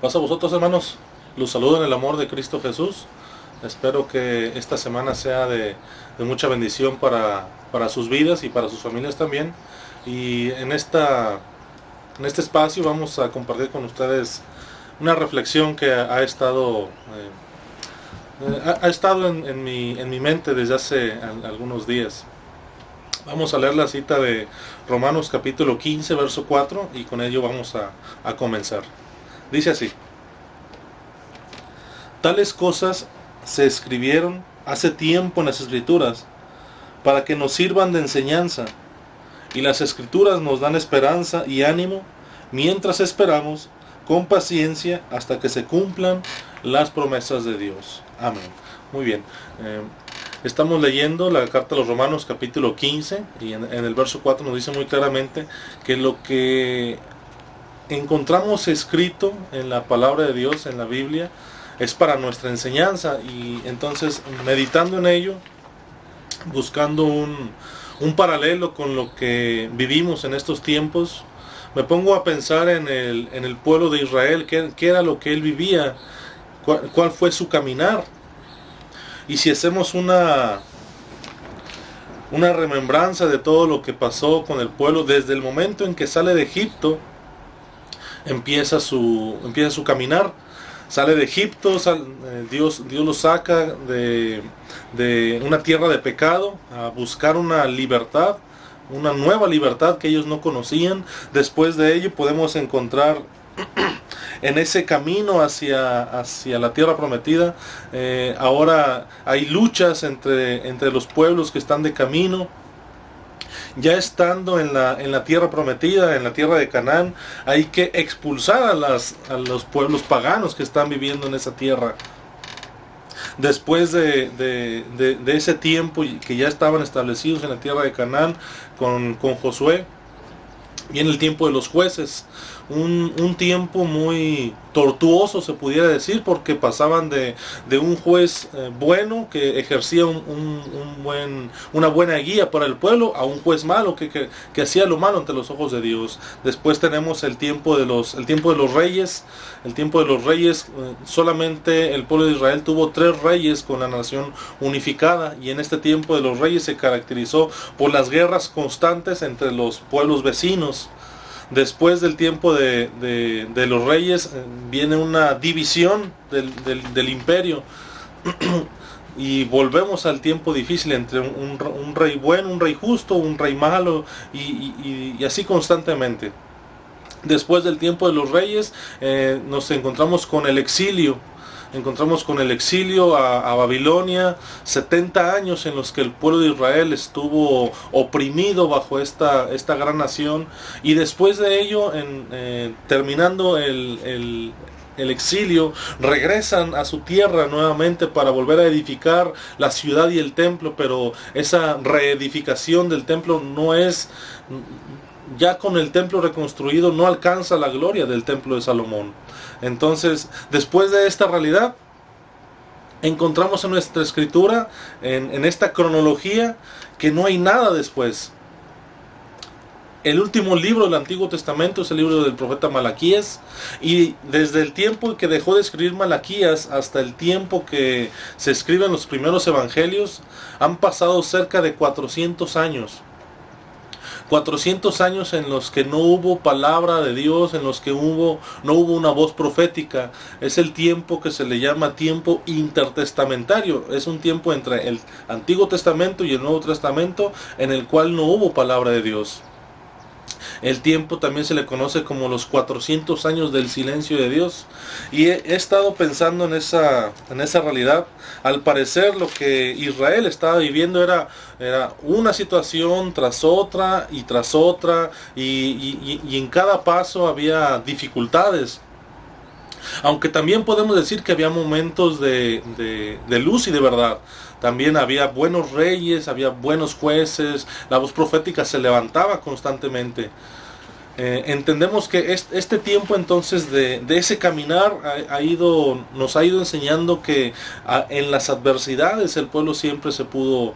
Pasa a vosotros, hermanos. Los saludo en el amor de Cristo Jesús. Espero que esta semana sea de mucha bendición para sus vidas y para sus familias también. Y en este espacio vamos a compartir con ustedes una reflexión que ha estado, ha estado en mi mente desde hace algunos días. Vamos a leer la cita de Romanos capítulo 15, verso 4, y con ello vamos a comenzar. Dice así: tales cosas se escribieron hace tiempo en las Escrituras para que nos sirvan de enseñanza, y las Escrituras nos dan esperanza y ánimo mientras esperamos con paciencia hasta que se cumplan las promesas de Dios. Amén. Muy bien. Estamos leyendo la carta a los Romanos capítulo 15 y en el verso 4 nos dice muy claramente que lo que encontramos escrito en la palabra de Dios, en la Biblia, es para nuestra enseñanza. Y entonces, meditando en ello, buscando un paralelo con lo que vivimos en estos tiempos, me pongo a pensar en el pueblo de Israel, qué era lo que él vivía, cuál fue su caminar. Y si hacemos una remembranza de todo lo que pasó con el pueblo desde el momento en que sale de Egipto, empieza su caminar. Sale de Egipto, Dios lo saca de una tierra de pecado a buscar una libertad, una nueva libertad que ellos no conocían. Después de ello podemos encontrar en ese camino hacia la tierra prometida, ahora hay luchas entre los pueblos que están de camino. Ya estando en la tierra prometida, en la tierra de Canaán, hay que expulsar a los pueblos paganos que están viviendo en esa tierra. Después de ese tiempo que ya estaban establecidos en la tierra de Canaán con Josué, viene el tiempo de los jueces, un tiempo muy tortuoso se pudiera decir, porque pasaban de un juez bueno que ejercía una buena guía para el pueblo a un juez malo que hacía lo malo ante los ojos de Dios. Después tenemos el tiempo de los reyes. El tiempo de los reyes, solamente el pueblo de Israel tuvo 3 reyes con la nación unificada, y en este tiempo de los reyes se caracterizó por las guerras constantes entre los pueblos vecinos. Después del tiempo de los reyes viene una división del imperio y volvemos al tiempo difícil entre un rey bueno, un rey justo, un rey malo, y así constantemente. Después del tiempo de los reyes nos encontramos con el exilio. A Babilonia, 70 años en los que el pueblo de Israel estuvo oprimido bajo esta gran nación. Y después de ello, terminando el exilio, regresan a su tierra nuevamente para volver a edificar la ciudad y el templo, pero esa reedificación del templo no es... Ya con el templo reconstruido no alcanza la gloria del templo de Salomón. Entonces, después de esta realidad, encontramos en nuestra escritura, en esta cronología, que no hay nada después. El último libro del Antiguo Testamento es el libro del profeta Malaquías, y desde el tiempo que dejó de escribir Malaquías hasta el tiempo que se escriben los primeros evangelios, han pasado cerca de 400 años. 400 años en los que no hubo palabra de Dios, en los que no hubo una voz profética. Es el tiempo que se le llama tiempo intertestamentario. Es un tiempo entre el Antiguo Testamento y el Nuevo Testamento en el cual no hubo palabra de Dios. El tiempo también se le conoce como los 400 años del silencio de Dios. Y he estado pensando en esa realidad. Al parecer lo que Israel estaba viviendo era una situación tras otra y tras otra. Y en cada paso había dificultades. Aunque también podemos decir que había momentos de luz y de verdad. También había buenos reyes, había buenos jueces, la voz profética se levantaba constantemente. Entendemos que este tiempo entonces de ese caminar nos ha ido enseñando que en las adversidades el pueblo siempre se pudo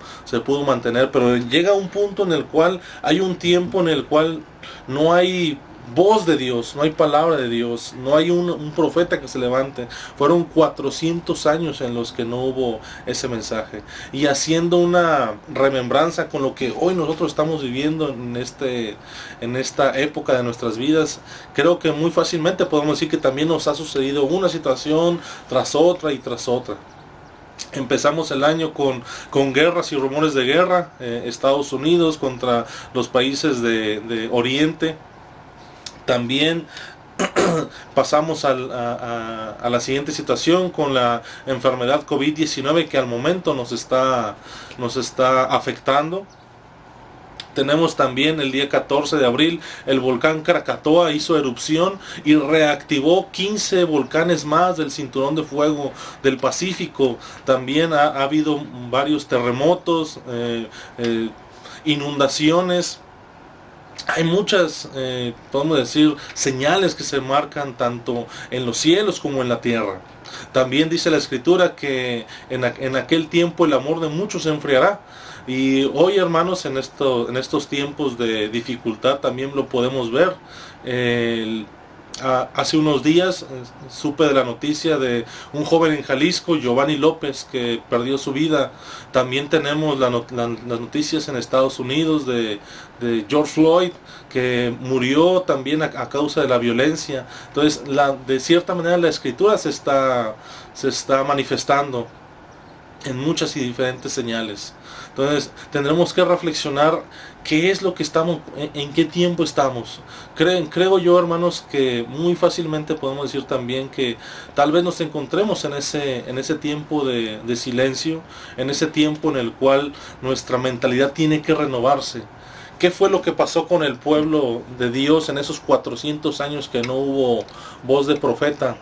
mantener, pero llega un punto en el cual hay un tiempo en el cual no hay voz de Dios, no hay palabra de Dios, no hay un profeta que se levante. Fueron 400 años en los que no hubo ese mensaje. Y haciendo una remembranza con lo que hoy nosotros estamos viviendo en esta época de nuestras vidas, creo que muy fácilmente podemos decir que también nos ha sucedido una situación tras otra y tras otra. Empezamos el año con guerras y rumores de guerra, Estados Unidos contra los países de Oriente. También pasamos a la siguiente situación con la enfermedad COVID-19 que al momento nos está afectando. Tenemos también el día 14 de abril el volcán Krakatoa hizo erupción y reactivó 15 volcanes más del cinturón de fuego del Pacífico. También ha habido varios terremotos, inundaciones. Hay muchas, podemos decir, señales que se marcan tanto en los cielos como en la tierra. También dice la Escritura que en aquel tiempo el amor de muchos se enfriará. Y hoy, hermanos, en estos tiempos de dificultad también lo podemos ver. Hace unos días supe de la noticia de un joven en Jalisco, Giovanni López, que perdió su vida. También tenemos las noticias en Estados Unidos de George Floyd, que murió también a causa de la violencia. Entonces, de cierta manera la Escritura se está manifestando en muchas y diferentes señales. Entonces tendremos que reflexionar qué es lo que estamos, en qué tiempo estamos. Creo yo, hermanos, que muy fácilmente podemos decir también que tal vez nos encontremos en ese tiempo de silencio, en ese tiempo en el cual nuestra mentalidad tiene que renovarse. ¿Qué fue lo que pasó con el pueblo de Dios en esos 400 años que no hubo voz de profeta?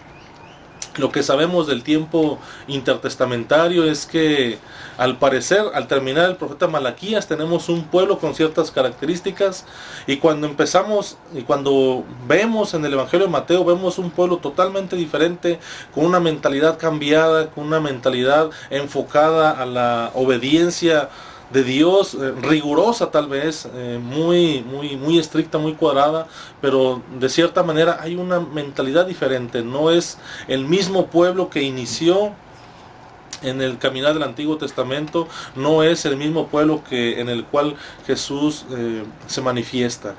Lo que sabemos del tiempo intertestamentario es que al parecer, al terminar el profeta Malaquías, tenemos un pueblo con ciertas características, y cuando vemos en el Evangelio de Mateo, vemos un pueblo totalmente diferente, con una mentalidad cambiada, con una mentalidad enfocada a la obediencia de Dios, rigurosa tal vez, muy estricta, muy cuadrada, pero de cierta manera hay una mentalidad diferente. No es el mismo pueblo que inició en el caminar del Antiguo Testamento, no es el mismo pueblo en el cual Jesús se manifiesta.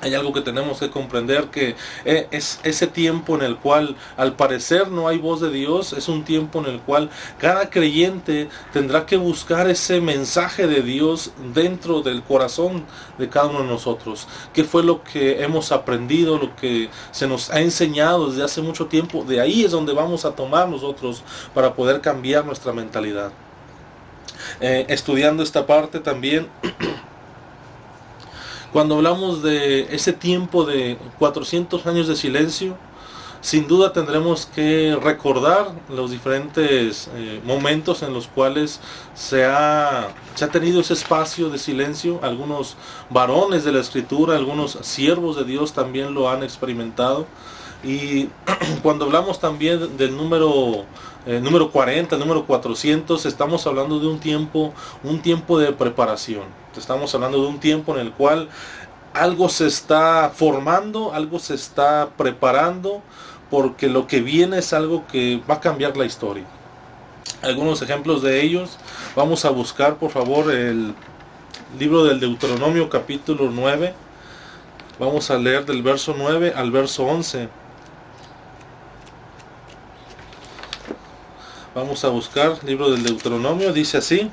Hay algo que tenemos que comprender, que es ese tiempo en el cual al parecer no hay voz de Dios. Es un tiempo en el cual cada creyente tendrá que buscar ese mensaje de Dios dentro del corazón de cada uno de nosotros. ¿Qué fue lo que hemos aprendido, lo que se nos ha enseñado desde hace mucho tiempo? De ahí es donde vamos a tomar nosotros para poder cambiar nuestra mentalidad. Estudiando esta parte también, cuando hablamos de ese tiempo de 400 años de silencio, sin duda tendremos que recordar los diferentes momentos en los cuales se ha tenido ese espacio de silencio. Algunos varones de la Escritura, algunos siervos de Dios también lo han experimentado. Y cuando hablamos también del número 40, el número 400, estamos hablando de un tiempo de preparación. Estamos hablando de un tiempo en el cual algo se está formando, algo se está preparando, porque lo que viene es algo que va a cambiar la historia. Algunos ejemplos de ellos, vamos a buscar por favor el libro del Deuteronomio capítulo 9. Vamos a leer del verso 9 al verso 11. Vamos a buscar el libro del Deuteronomio, dice así: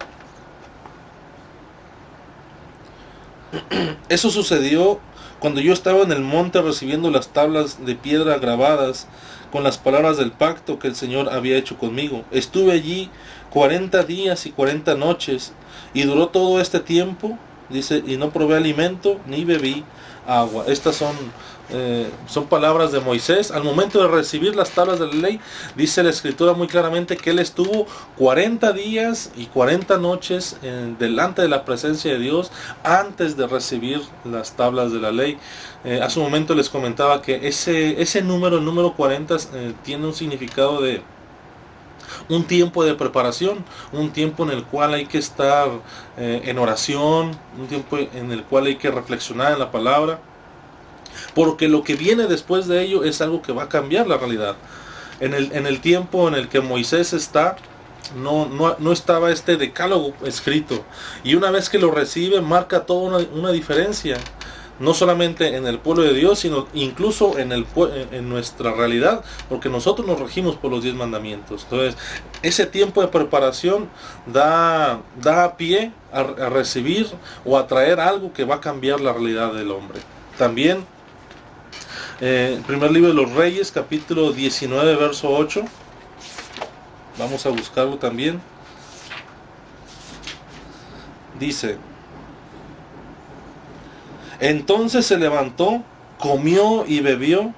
Eso sucedió cuando yo estaba en el monte recibiendo las tablas de piedra grabadas con las palabras del pacto que el Señor había hecho conmigo. Estuve allí 40 días y 40 noches, y duró todo este tiempo, dice, y no probé alimento ni bebí agua. Estas son palabras de Moisés. Al momento de recibir las tablas de la ley, dice la Escritura muy claramente que él estuvo 40 días y 40 noches delante de la presencia de Dios antes de recibir las tablas de la ley. Hace un momento les comentaba que ese número, el número 40, tiene un significado de un tiempo de preparación, un tiempo en el cual hay que estar en oración, un tiempo en el cual hay que reflexionar en la palabra. porque lo que viene después de ello es algo que va a cambiar la realidad. En el tiempo en el que Moisés está, no estaba este decálogo escrito, y una vez que lo recibe marca toda una diferencia, no solamente en el pueblo de Dios, sino incluso en nuestra realidad, porque nosotros nos regimos por los 10 mandamientos. Entonces, ese tiempo de preparación da pie a recibir o a traer algo que va a cambiar la realidad del hombre. También, el primer libro de los Reyes, capítulo 19, verso 8. Vamos a buscarlo también. Dice: entonces se levantó, comió y bebió,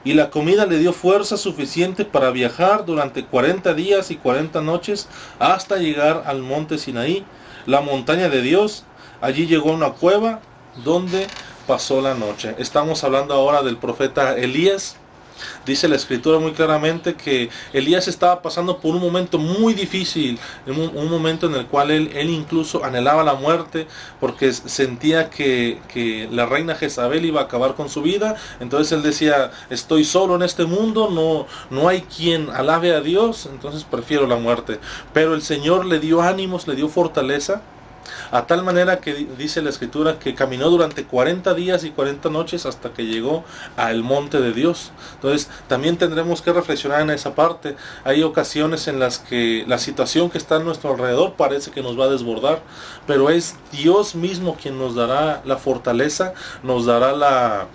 y la comida le dio fuerza suficiente para viajar durante 40 días y 40 noches hasta llegar al monte Sinaí, la montaña de Dios. Allí llegó a una cueva donde pasó la noche. Estamos hablando ahora del profeta Elías. Dice la escritura muy claramente que Elías estaba pasando por un momento muy difícil, un momento en el cual él incluso anhelaba la muerte, porque sentía que la reina Jezabel iba a acabar con su vida. Entonces él decía: estoy solo en este mundo, no hay quien alabe a Dios, entonces prefiero la muerte. Pero el Señor le dio ánimos, le dio fortaleza, a tal manera que dice la escritura que caminó durante 40 días y 40 noches hasta que llegó al monte de Dios. Entonces también tendremos que reflexionar en esa parte. Hay ocasiones en las que la situación que está a nuestro alrededor parece que nos va a desbordar, pero es Dios mismo quien nos dará la fortaleza, nos dará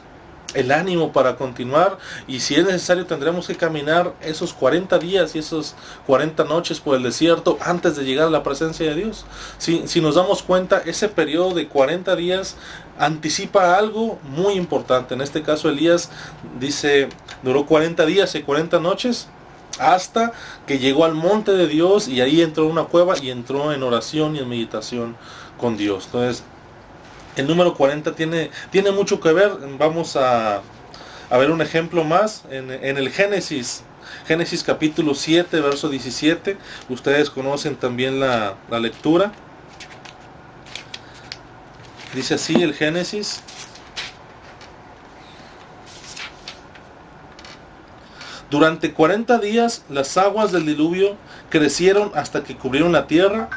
el ánimo para continuar, y si es necesario tendremos que caminar esos 40 días y esos 40 noches por el desierto antes de llegar a la presencia de Dios. Si nos damos cuenta, ese periodo de 40 días anticipa algo muy importante. En este caso Elías dice, duró 40 días y 40 noches hasta que llegó al monte de Dios, y ahí entró en una cueva y entró en oración y en meditación con Dios. Entonces el número 40 tiene mucho que ver. Vamos a ver un ejemplo más en el Génesis capítulo 7, verso 17. Ustedes conocen también la lectura. Dice así el Génesis: durante 40 días las aguas del diluvio crecieron hasta que cubrieron la tierra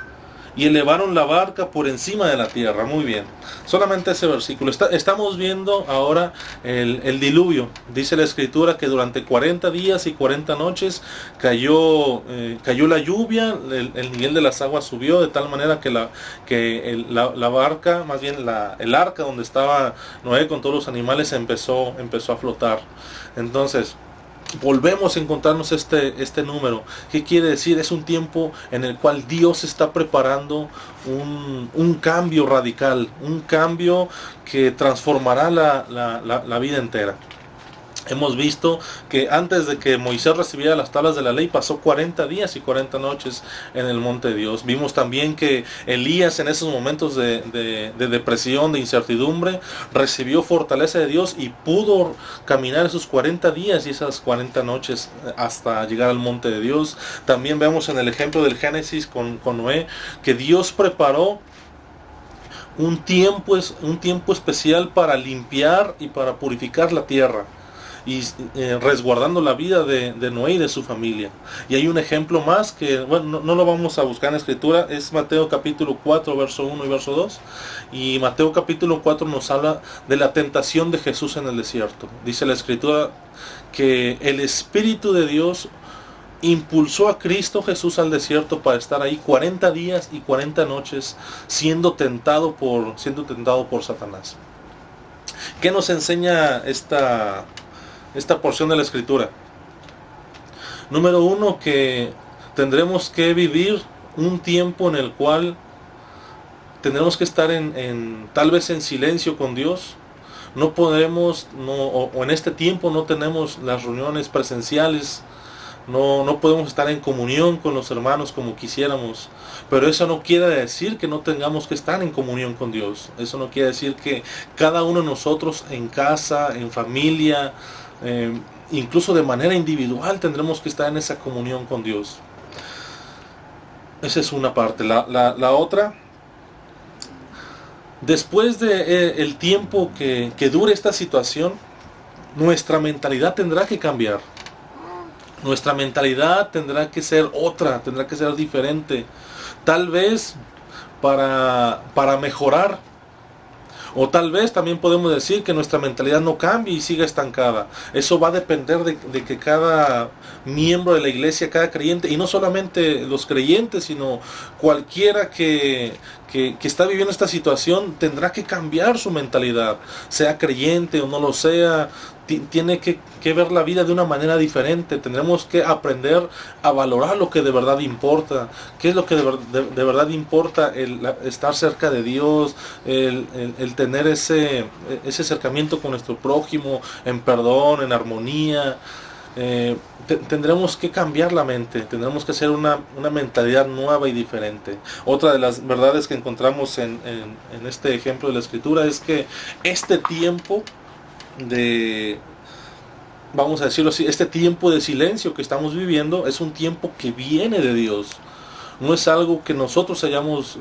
y elevaron la barca por encima de la tierra. Muy bien, solamente ese versículo. Estamos viendo ahora el diluvio. Dice la escritura que durante 40 días y 40 noches cayó la lluvia, el nivel de las aguas subió de tal manera que la barca, más bien el arca donde estaba Noé con todos los animales, empezó a flotar. Entonces volvemos a encontrarnos este número. ¿Qué quiere decir? Es un tiempo en el cual Dios está preparando un cambio radical, un cambio que transformará la vida entera. Hemos visto que antes de que Moisés recibiera las tablas de la ley pasó 40 días y 40 noches en el monte de Dios. Vimos también que Elías, en esos momentos de depresión, de incertidumbre, recibió fortaleza de Dios y pudo caminar esos 40 días y esas 40 noches hasta llegar al monte de Dios. También vemos en el ejemplo del Génesis con Noé que Dios preparó un tiempo especial para limpiar y para purificar la tierra, y resguardando la vida de Noé y de su familia. Y hay un ejemplo más que, bueno, no lo vamos a buscar en la escritura, es Mateo capítulo 4, verso 1 y verso 2. Y Mateo capítulo 4 nos habla de la tentación de Jesús en el desierto. Dice la escritura que el Espíritu de Dios impulsó a Cristo Jesús al desierto para estar ahí 40 días y 40 noches siendo tentado por Satanás. ¿Qué nos enseña esta porción de la escritura? Número uno, que tendremos que vivir un tiempo en el cual tendremos que estar tal vez en silencio con Dios. No podemos, o en este tiempo no tenemos las reuniones presenciales, no podemos estar en comunión con los hermanos como quisiéramos, pero eso no quiere decir que no tengamos que estar en comunión con Dios. Eso no quiere decir que cada uno de nosotros en casa, en familia, incluso de manera individual tendremos que estar en esa comunión con Dios. Esa es una parte. La otra, Después de el tiempo que dure esta situación, nuestra mentalidad tendrá que cambiar. Nuestra mentalidad tendrá que ser otra, tendrá que ser diferente. Tal vez para mejorar. O tal vez también podemos decir que nuestra mentalidad no cambie y siga estancada. Eso va a depender de que cada miembro de la iglesia, cada creyente, y no solamente los creyentes, sino cualquiera que está viviendo esta situación, tendrá que cambiar su mentalidad. Sea creyente o no lo sea, tiene que ver la vida de una manera diferente. Tendremos que aprender a valorar lo que de verdad importa. ¿Qué es lo que de verdad importa? El estar cerca de Dios, el tener ese acercamiento con nuestro prójimo, en perdón, en armonía. Tendremos que cambiar la mente, tendremos que hacer una mentalidad nueva y diferente. Otra de las verdades que encontramos en este ejemplo de la Escritura es que este tiempo vamos a decirlo así, este tiempo de silencio que estamos viviendo es un tiempo que viene de Dios. No es algo que nosotros hayamos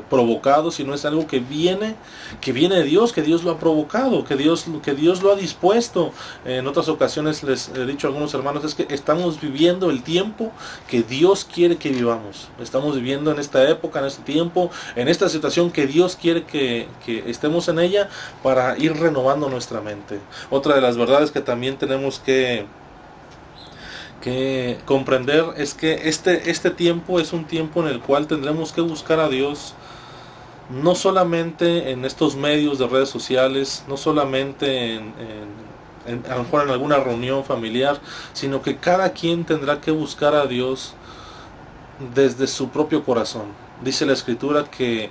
provocado, sino es algo que viene de Dios, que Dios lo ha provocado, que Dios lo ha dispuesto. En otras ocasiones les he dicho a algunos hermanos, es que estamos viviendo el tiempo que Dios quiere que vivamos. Estamos viviendo en esta época, en este tiempo, en esta situación que Dios quiere que estemos en ella para ir renovando nuestra mente. Otra de las verdades que también tenemos que comprender es que este tiempo es un tiempo en el cual tendremos que buscar a Dios, no solamente en estos medios de redes sociales, no solamente a lo mejor en alguna reunión familiar, sino que cada quien tendrá que buscar a Dios desde su propio corazón. Dice la Escritura que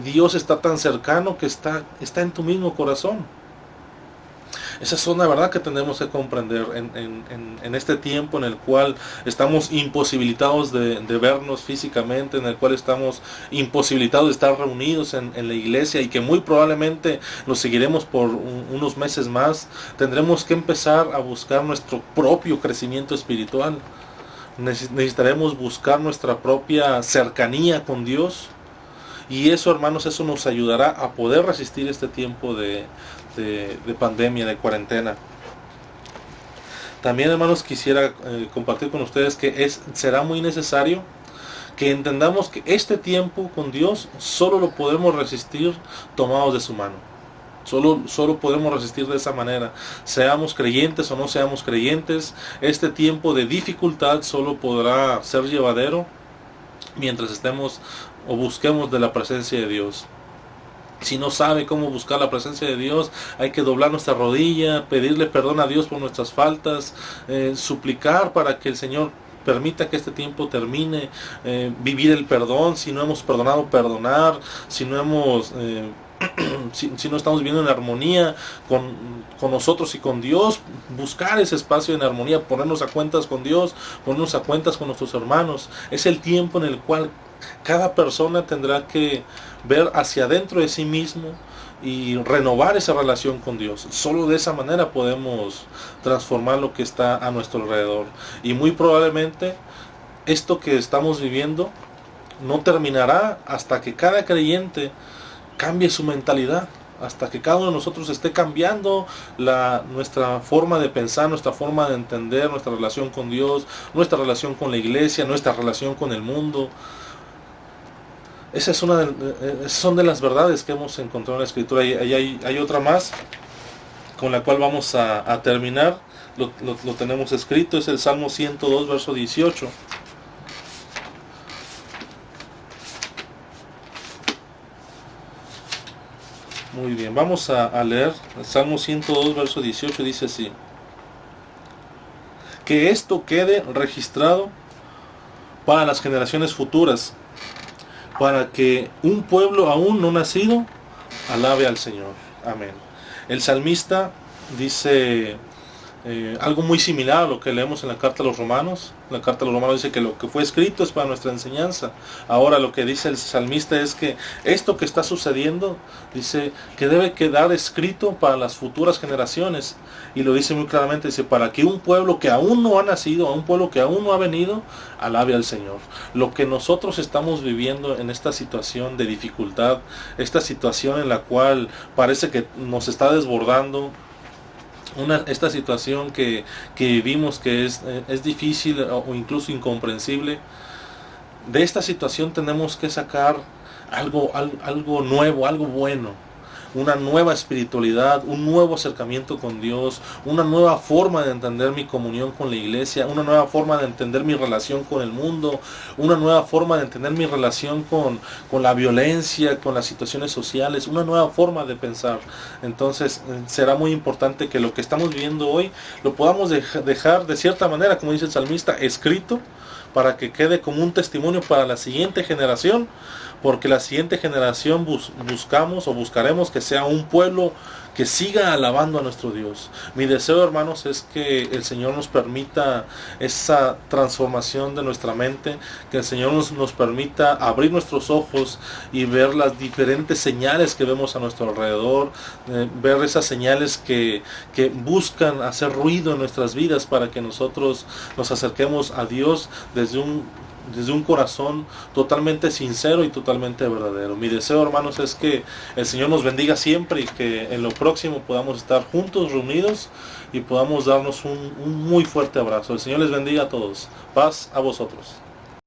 Dios está tan cercano que está en tu mismo corazón. Esa es una verdad que tenemos que comprender en este tiempo en el cual estamos imposibilitados de vernos físicamente, en el cual estamos imposibilitados de estar reunidos en la iglesia, y que muy probablemente lo seguiremos por unos meses más. Tendremos que empezar a buscar nuestro propio crecimiento espiritual. Necesitaremos buscar nuestra propia cercanía con Dios. Y eso, hermanos, eso nos ayudará a poder resistir este tiempo de pandemia, de cuarentena. También, hermanos, quisiera compartir con ustedes que será muy necesario que entendamos que este tiempo con Dios solo lo podemos resistir tomados de su mano. Solo podemos resistir de esa manera. Seamos creyentes o no seamos creyentes, este tiempo de dificultad solo podrá ser llevadero mientras estemos o busquemos de la presencia de Dios. Si no sabe cómo buscar la presencia de Dios, hay que doblar nuestra rodilla, pedirle perdón a Dios por nuestras faltas, suplicar para que el Señor permita que este tiempo termine, vivir el perdón. Si no hemos perdonado, perdonar. Si no hemos si no estamos viviendo en armonía con nosotros y con Dios, buscar ese espacio en armonía, ponernos a cuentas con Dios, ponernos a cuentas con nuestros hermanos. Es el tiempo en el cual cada persona tendrá que ver hacia adentro de sí mismo y renovar esa relación con Dios. Solo de esa manera podemos transformar lo que está a nuestro alrededor. Y muy probablemente esto que estamos viviendo no terminará hasta que cada creyente cambie su mentalidad, hasta que cada uno de nosotros esté cambiando nuestra forma de pensar, nuestra forma de entender, nuestra relación con Dios, nuestra relación con la iglesia, nuestra relación con el mundo. Esa es son de las verdades que hemos encontrado en la Escritura. Y hay otra más con la cual vamos a terminar. Lo tenemos escrito, es el Salmo 102, verso 18. Muy bien, vamos a leer el Salmo 102, verso 18, dice así: que esto quede registrado para las generaciones futuras, para que un pueblo aún no nacido alabe al Señor. Amén. El salmista dice algo muy similar a lo que leemos en la carta a los Romanos. La carta a los Romanos dice que lo que fue escrito es para nuestra enseñanza. Ahora lo que dice el salmista es que esto que está sucediendo, dice que debe quedar escrito para las futuras generaciones. Y lo dice muy claramente, dice, para que un pueblo que aún no ha nacido, a un pueblo que aún no ha venido, alabe al Señor. Lo que nosotros estamos viviendo en esta situación de dificultad, esta situación en la cual parece que nos está desbordando, esta situación que vivimos, que es difícil o incluso incomprensible. De esta situación tenemos que sacar algo nuevo, algo bueno, una nueva espiritualidad, un nuevo acercamiento con Dios, una nueva forma de entender mi comunión con la iglesia, una nueva forma de entender mi relación con el mundo, una nueva forma de entender mi relación con la violencia, con las situaciones sociales, una nueva forma de pensar. Entonces será muy importante que lo que estamos viviendo hoy lo podamos dejar de cierta manera, como dice el salmista, escrito, para que quede como un testimonio para la siguiente generación, porque la siguiente generación buscamos o buscaremos que sea un pueblo que siga alabando a nuestro Dios. Mi deseo, hermanos, es que el Señor nos permita esa transformación de nuestra mente, que el Señor nos permita abrir nuestros ojos y ver las diferentes señales que vemos a nuestro alrededor, ver esas señales que buscan hacer ruido en nuestras vidas para que nosotros nos acerquemos a Dios desde un corazón totalmente sincero y totalmente verdadero. Mi deseo, hermanos, es que el Señor nos bendiga siempre y que en lo próximo podamos estar juntos, reunidos, y podamos darnos un muy fuerte abrazo. El Señor les bendiga a todos. Paz a vosotros.